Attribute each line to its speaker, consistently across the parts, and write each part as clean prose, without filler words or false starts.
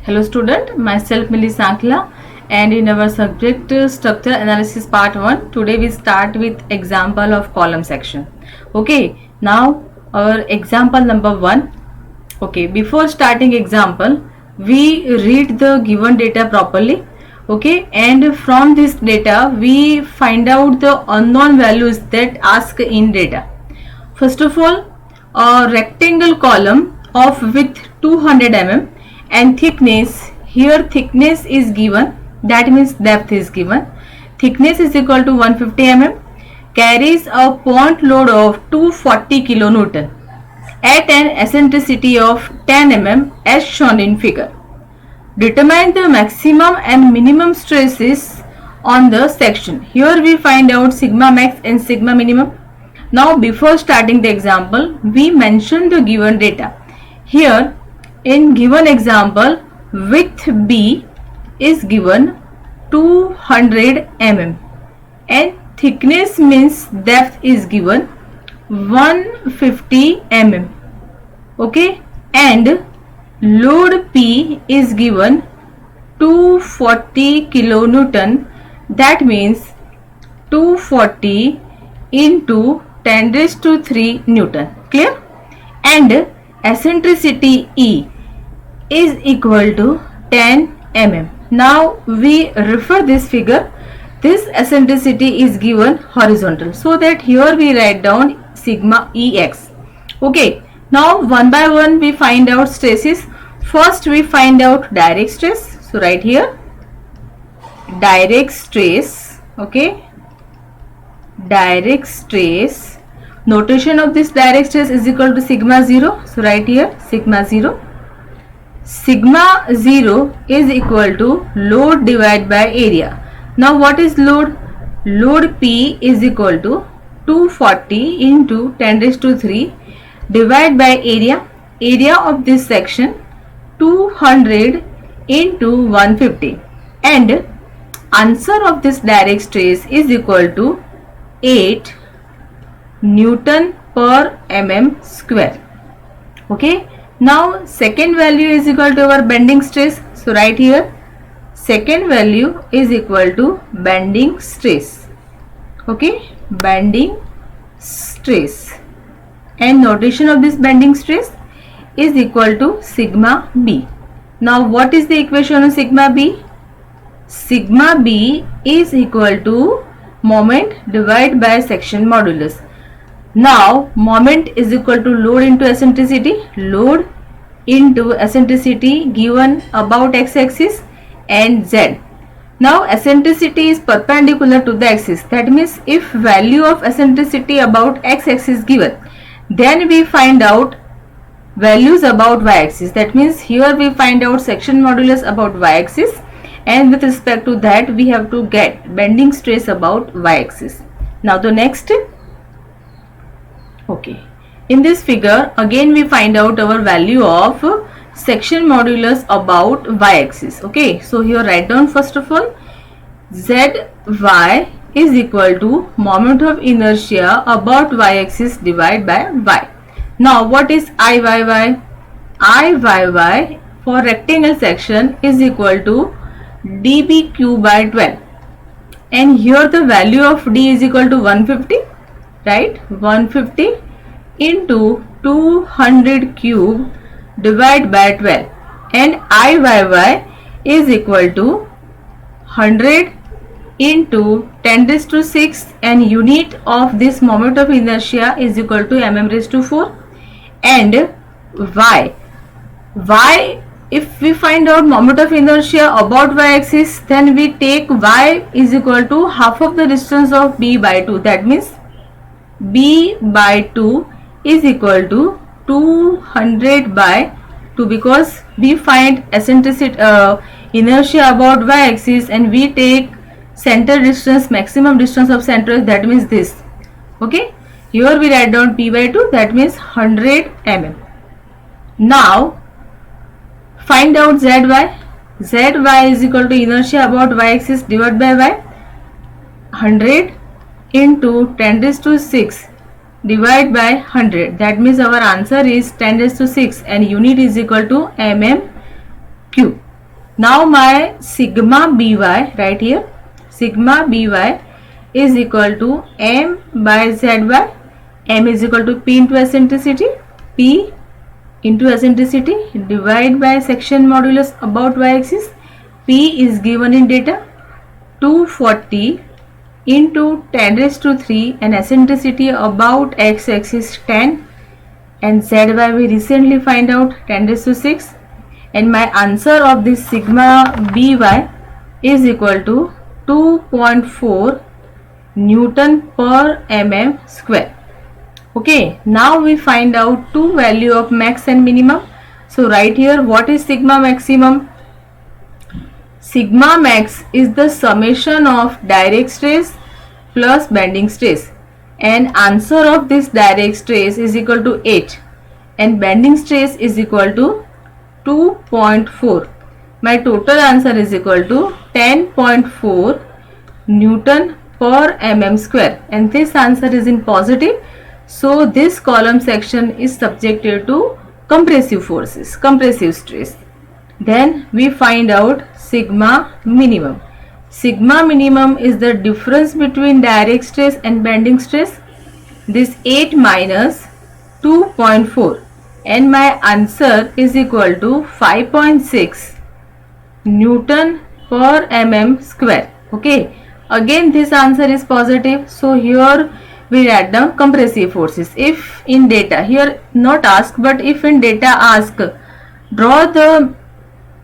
Speaker 1: Hello student, myself Millie Sankla, and in our subject structure analysis part 1, today we start with example of column section. Okay, now our example number 1. Okay, before starting example, we read the given data properly. Okay, and from this data we find out the unknown values that ask in data. First of all, a rectangle column of width 200 mm and thickness, here thickness is given, that means depth is given. Thickness is equal to 150 mm, carries a point load of 240 kilonewton at an eccentricity of 10 mm as shown in figure. Determine the maximum and minimum stresses on the section. Here we find out sigma max and sigma minimum. Now before starting the example, we mention the given data. Here in given example, width B is given 200 mm and thickness means depth is given 150 mm. Okay, and load P is given 240 kilonewton, that means 240 into 10 raised to 3 Newton. Clear? And eccentricity E is equal to 10 mm. Now we refer this figure. This eccentricity is given horizontal, so that here we write down sigma Ex. Okay. Now one by one we find out stresses. First we find out direct stress. So right here direct stress. Okay. Direct stress. Notation of this direct stress is equal to sigma 0. So right here sigma 0. Sigma 0 is equal to load divided by area. Now what is load? Load P is equal to 240 into 10 raised to 3 divided by area. Area of this section 200 into 150, and answer of this direct stress is equal to 8 Newton per mm square. Okay, now second value is equal to our bending stress. So right here second value is equal to bending stress. Okay, bending stress, and notation of this bending stress is equal to sigma B. Now what is the equation of sigma B? Sigma B is equal to moment divided by section modulus. Now moment is equal to load into eccentricity. Load into eccentricity given about x-axis and z. Now eccentricity is perpendicular to the axis. That means if value of eccentricity about x-axis given, then we find out values about y-axis. That means here we find out section modulus about y-axis, and with respect to that we have to get bending stress about y-axis. Now the next. Okay, in this figure again we find out our value of section modulus about y-axis. Okay, so here write down first of all zy is equal to moment of inertia about y-axis divided by y. Now what is Iyy? Iyy for rectangle section is equal to dbq by 12, and here the value of d is equal to 150, right? 150 into 200 cube divided by 12, and Iyy is equal to 100 into 10 raised to 6, and unit of this moment of inertia is equal to mm raised to 4. And y, if we find out moment of inertia about y-axis, then we take y is equal to half of the distance of b by 2. That means b by 2 is equal to 200 by 2, because we find eccentricity inertia about y-axis and we take center distance, maximum distance of center, that means this. Okay, here we write down p by 2, that means 100 mm. Now find out zy. Zy is equal to inertia about y-axis divided by y. 100 into 10 raised to 6 divided by 100, that means our answer is 10 raised to 6, and unit is equal to mm cube. Now my sigma by, right here, sigma by is equal to m by z by, m is equal to p into eccentricity, p into eccentricity divide by section modulus about y-axis. P is given in data 240 into 10 raised to 3 and eccentricity about x-axis 10, and zy we recently find out 10 raised to 6, and my answer of this sigma by is equal to 2.4 Newton per mm square. Okay, now we find out two value of max and minimum. So right here, what is sigma maximum? Sigma max is the summation of direct stress plus bending stress, and answer of this direct stress is equal to 8 and bending stress is equal to 2.4. My total answer is equal to 10.4 Newton per mm square, and this answer is in positive. So this column section is subjected to compressive forces, compressive stress. Then we find out sigma minimum. Sigma minimum is the difference between direct stress and bending stress. This 8 minus 2.4, and my answer is equal to 5.6 Newton per mm square. Okay, again this answer is positive, so here we write down compressive forces. If in data, here not ask, but if in data ask draw the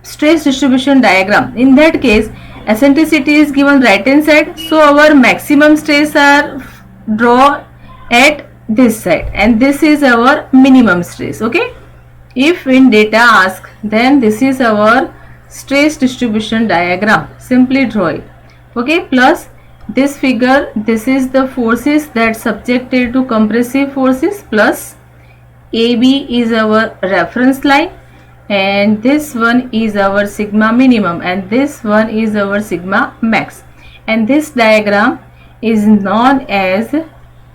Speaker 1: stress distribution diagram, in that case eccentricity is given right hand side, so our maximum stress are draw at this side and this is our minimum stress. Okay, if in data ask, then this is our stress distribution diagram, simply draw it. Okay, plus this figure, this is the forces that subjected to compressive forces, plus AB is our reference line, and this one is our sigma minimum and this one is our sigma max, and this diagram is known as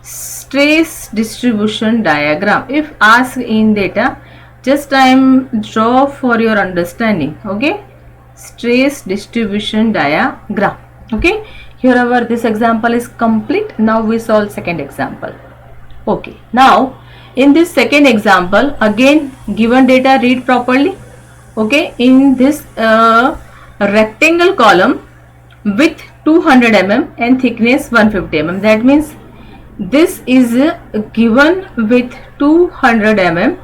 Speaker 1: stress distribution diagram. If asked in data, just I am draw for your understanding. Okay, stress distribution diagram. Okay, here our this example is complete. Now we solve second example. Okay, now in this second example, again given data, read properly. Okay, in this rectangle column width 200 mm and thickness 150 mm, that means this is given with 200 mm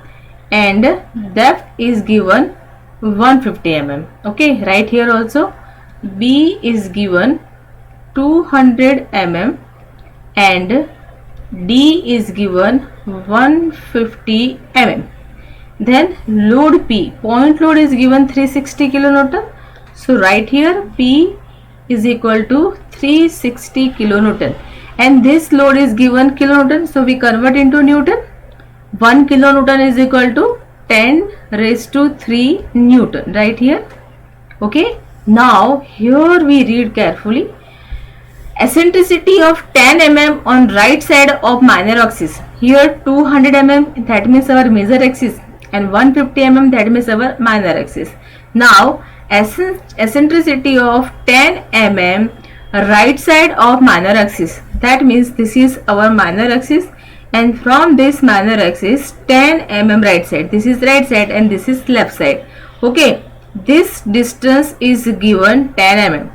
Speaker 1: and depth is given 150 mm. Okay, right here also B is given 200 mm and D is given 150 mm. Then load P, point load is given 360 kilonewton. So right here P is equal to 360 kilonewton and this load is given kilonewton, so we convert into Newton. 1 kilonewton is equal to 10 raised to 3 Newton, right here. Okay, now here we read carefully. Eccentricity of 10 mm on right side of minor axis. Here 200 mm, that means our major axis, and 150 mm, that means our minor axis. Now eccentricity of 10 mm right side of minor axis, that means this is our minor axis, and from this minor axis 10 mm right side, this is right side and this is left side. Okay, this distance is given 10 mm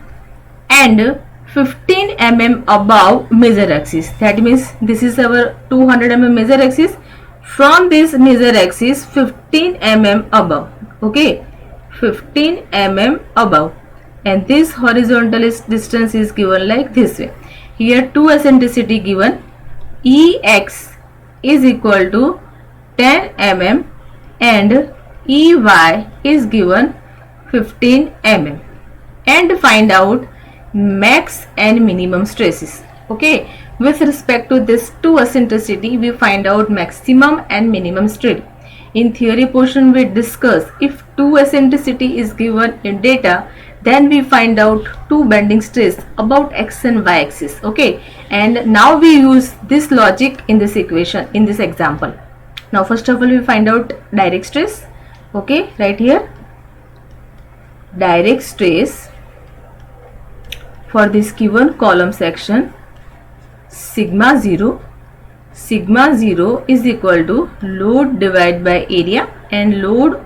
Speaker 1: and 15 mm above major axis, that means this is our 200 mm major axis, from this major axis 15 mm above. Okay, 15 mm above, and this horizontal distance is given like this way. Here two eccentricity given, Ex is equal to 10 mm and Ey is given 15 mm, and find out max and minimum stresses. Okay, with respect to this two eccentricity, we find out maximum and minimum stress. In theory portion we discuss, if two eccentricity is given in data, then we find out two bending stress about x and y axis. Okay, and now we use this logic in this equation, in this example. Now first of all we find out direct stress. Okay, right here direct stress for this given column section, sigma 0 is equal to load divided by area, and load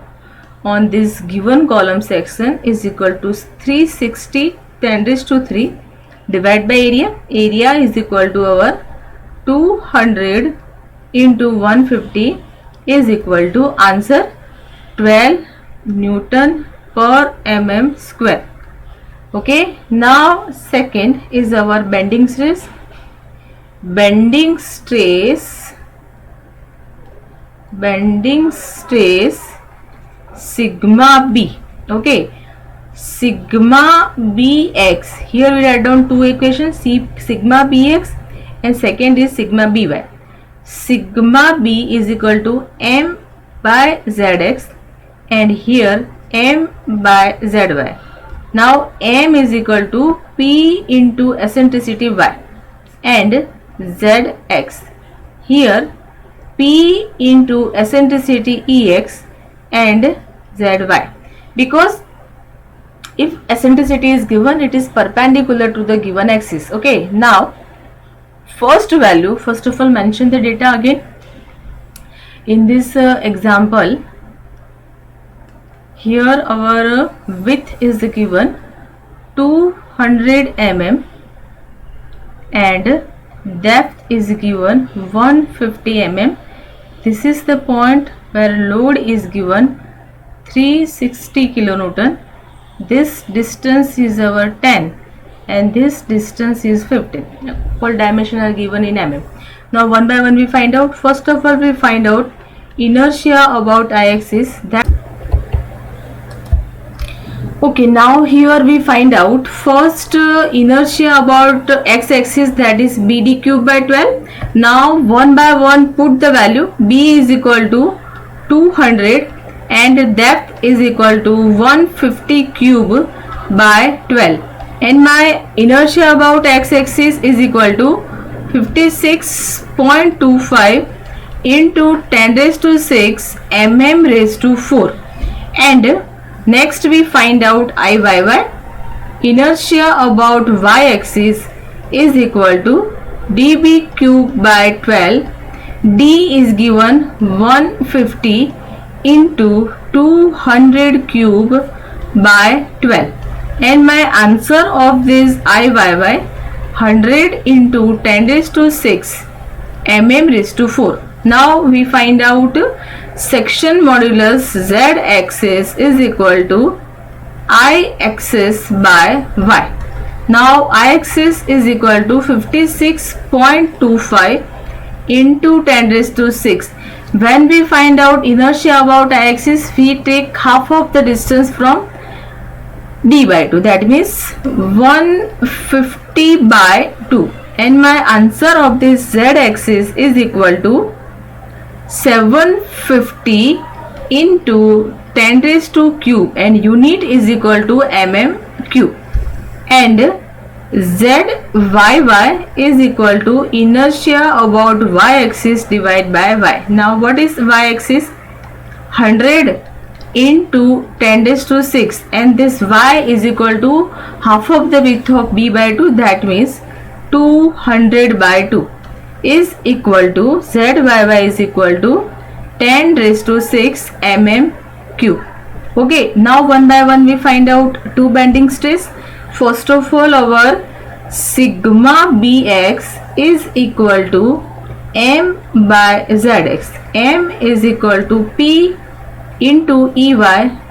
Speaker 1: on this given column section is equal to 360 10 raised to 3 divided by area. Area is equal to our 200 into 150 is equal to answer 12 Newton per mm square. Okay, now second is our bending stress. Bending stress sigma b. Okay, sigma bx, here we write down two equations, sigma bx and second is sigma by. Sigma b is equal to m by zx and here m by zy. Now m is equal to p into eccentricity y and zx, here p into eccentricity ex and zy, because if eccentricity is given, it is perpendicular to the given axis. Okay, now first value, first of all mention the data again. In this example, here our width is given 200 mm and depth is given 150 mm. This is the point where load is given 360 kilonewton. This distance is our 10 and this distance is 15. All dimensions are given in mm. Now one by one we find out. First of all, we find out inertia about y-axis. Okay, now here we find out first inertia about x-axis, that is bd cube by 12. Now one by one put the value. B is equal to 200 and depth is equal to 150 cube by 12, and my inertia about x-axis is equal to 56.25 into 10 raised to 6 mm raised to 4. And next we find out Iyy. Inertia about y-axis is equal to db cube by 12. D is given 150 into 200 cube by 12, and my answer of this Iyy 100 into 10 raised to 6 mm raised to 4. Now we find out section modulus z-axis is equal to I-axis by y. Now I-axis is equal to 56.25 into 10 raised to 6. When we find out inertia about y-axis, we take half of the distance from d by 2, that means 150 by 2, and my answer of this z-axis is equal to 750 into 10 raised to cube, and unit is equal to mm cube, and zyy is equal to inertia about y-axis divided by y. Now what is y-axis? 100 into 10 raised to 6, and this y is equal to half of the width of b by 2, that means 200 by 2 is equal to zyy is equal to 10 raised to 6 mm cube. Okay, now one by one we find out two bending stress. First of all, our sigma bx is equal to m by zx. M is equal to p into ey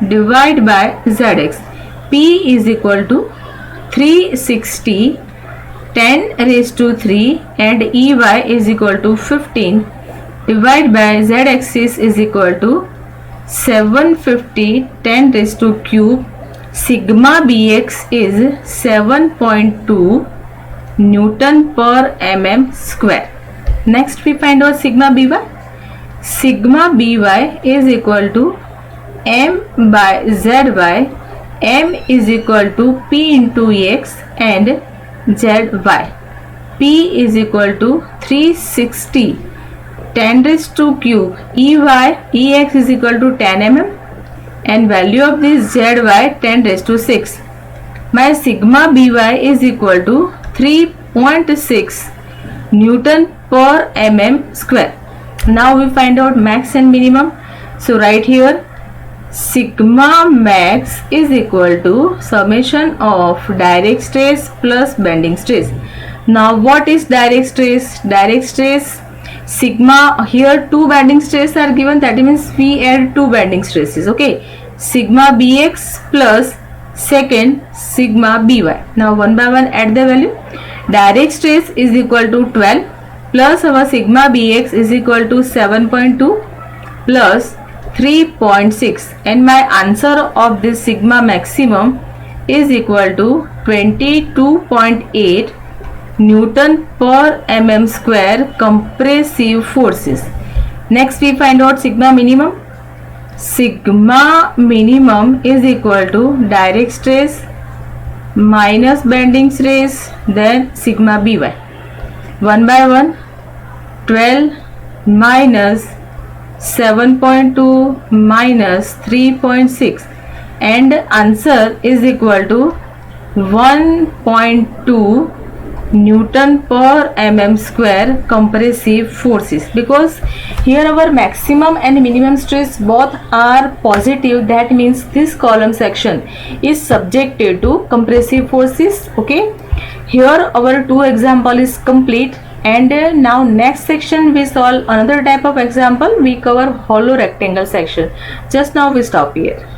Speaker 1: divided by zx. P is equal to 360 10 raised to 3 and ey is equal to 15 divided by z-axis is equal to 750 10 raised to cube. Sigma bx is 7.2 Newton per mm square. Next we find out sigma by. Sigma by is equal to m by zy. M is equal to p into ex and zy. P is equal to 360 10 raised to cube. Ex is equal to 10 mm. and value of this zy 10 raised to 6. My sigma by is equal to 3.6 Newton per mm square. Now we find out max and minimum. So right here, sigma max is equal to summation of direct stress plus bending stress. Now what is direct stress? Direct stress, sigma, here two bending stress are given, that means we add two bending stresses, okay, sigma bx plus second sigma by. Now one by one add the value. Direct stress is equal to 12 plus our sigma bx is equal to 7.2 plus 3.6, and my answer of this sigma maximum is equal to 22.8 Newton per mm square compressive forces. Next we find out sigma minimum. Sigma minimum is equal to direct stress minus bending stress, then sigma by. One by one, 12 minus 7.2 minus 3.6, and answer is equal to 1.2 Newton per mm square compressive forces. Because here our maximum and minimum stress both are positive, that means this column section is subjected to compressive forces. Okay, here our two example is complete, and now next section we solve another type of example. We cover hollow rectangle section. Just now we stop here.